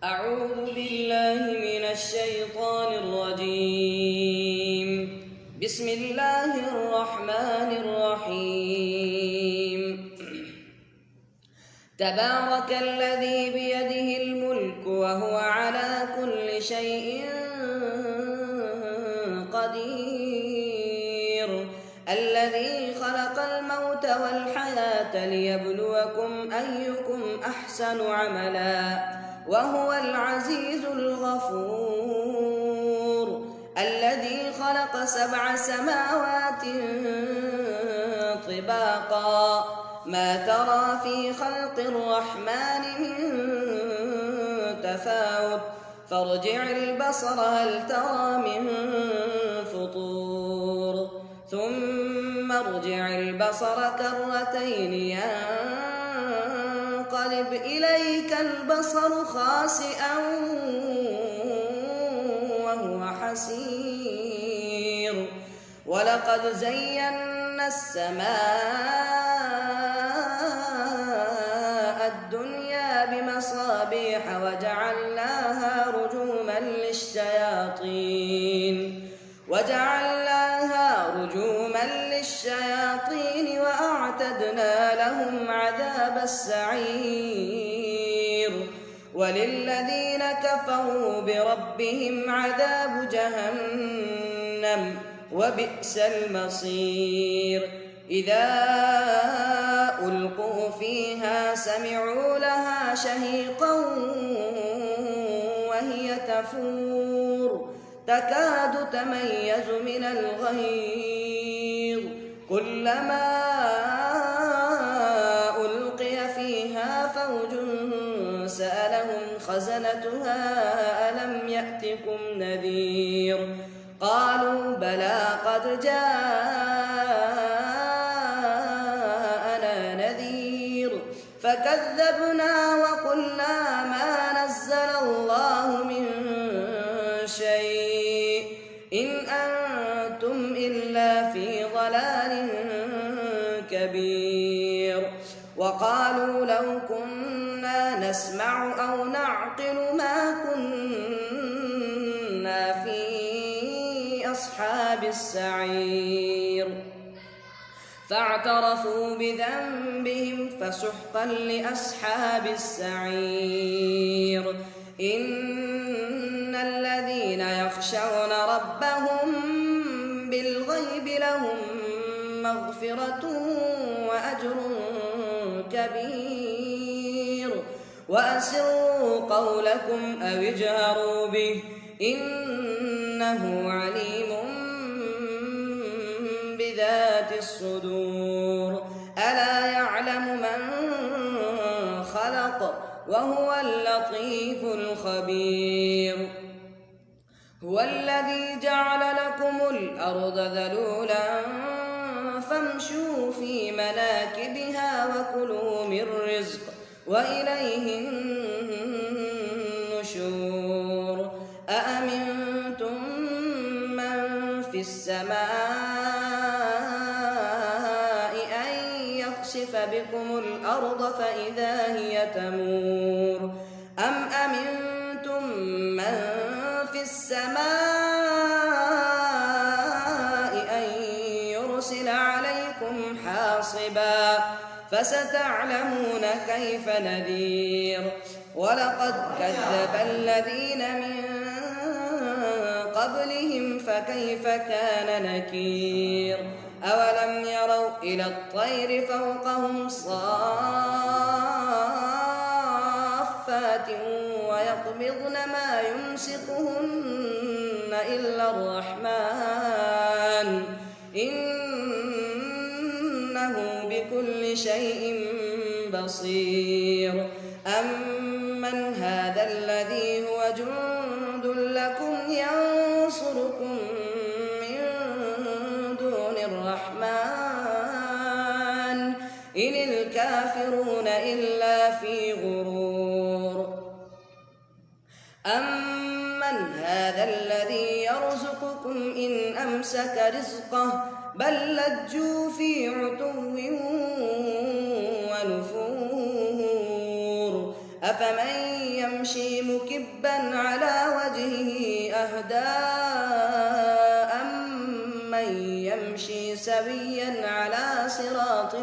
أعوذ بالله من الشيطان الرجيم. بسم الله الرحمن الرحيم. تبارك الذي بيده الملك وهو على كل شيء قدير. الذي خلق الموت والحياة ليبلوكم أيكم أحسن عملا وهو العزيز الغفور. الذي خلق 7 سماوات طباقا ما ترى في خلق الرحمن من تفاوت فارجع البصر هل ترى من فطور ثم ارجع البصر كرتين ينقلب إليك البصر خاسئا وهو حسير. ولقد زينا السماء الدنيا بمصابيح وجعلناها رجوما للشياطين وأعتدنا لهم عذاب السعير. وللذين كفروا بربهم عذاب جهنم وبئس المصير. إذا ألقوا فيها سمعوا لها شهيقا وهي تفور تكاد تميز من الغيظ. كلما ألقي فيها فوج سألهم خزنتها ألم يأتكم نذير قالوا بلى قد جاءنا نذير فكذبنا وقلنا ما نزل الله من شيء إن أنتم إلا في ضلال كبير. وقالوا لو كنا نسمع أو نعقل ما كنا في أصحاب السعير. فاعترفوا بذنبهم فسحقا لأصحاب السعير. إن الذين يخشون ربهم بالغيب لهم مغفرة وأجر كبير. وأسروا قولكم أو اجهروا به إنه عليم بذات الصدور. ألا يعلم من خلق وهو اللطيف الخبير. هو الذي جعل لكم الأرض ذلولا فامشوا في مناكبها وكلوا من رزقه وإليه النشور. أأمنتم من في السماء أن يخسف بكم الأرض فإذا هي تمور أم أمنتم من في السماء أن يرسل عليكم حاصبا فستعلمون كيف نذير. ولقد كذب الذين من قبلهم فكيف كان نكير. أولم يروا إلى الطير فوقهم صافات ويقبضن ما يمسكهن إلا الرحمن إنه بكل شيء بصير. أمن هذا الذي هو جند لكم ينصركم من دون الرحمن إن الكافرون إلا في غرور. أمن هذا الذي يرزقكم إن أمسك رزقه بل لجوا في عتو ونفور. أفمن يمشي مكبا على وجهه أهدى أمن يمشي سويا على صراط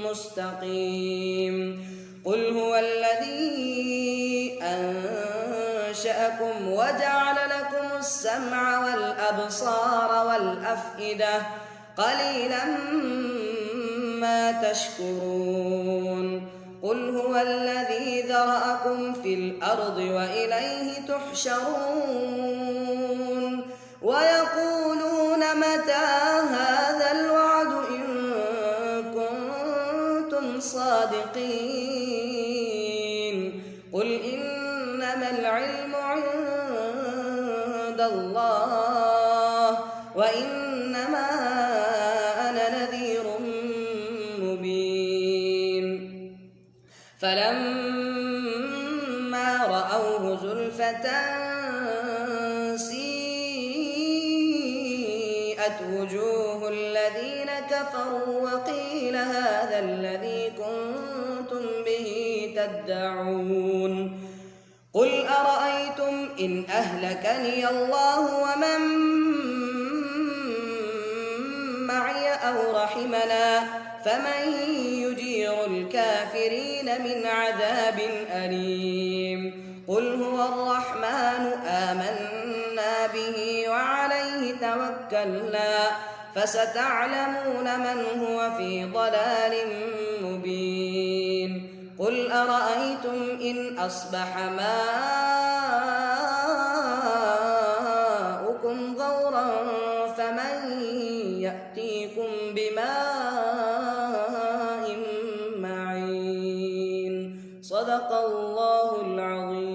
مستقيم قل هو الذي أنشأكم وجعل لكم السمع والأبصار والأفئدة قليلا ما تشكرون قل هو الذي ذرأكم في الأرض وإليه تحشرون ويقولون متى هذا الوعد إن كنتم صادقين قل إنما العلم عند الله وإنما أنا نذير مبين فلما رأوه زلفة سيئت وجوه الذين كفروا وقيل هذا الذي كنتم به تدعون قل أرأيتم إن أهلكني الله ومن معي أو رحمنا فمن يجير الكافرين من عذاب أليم قل هو الرحمن آمنا به وعليه توكلنا فستعلمون من هو في ضلال مبين قل أرأيتم إن أصبح ماؤكم غورا فمن يأتيكم بماء معين صدق الله العظيم.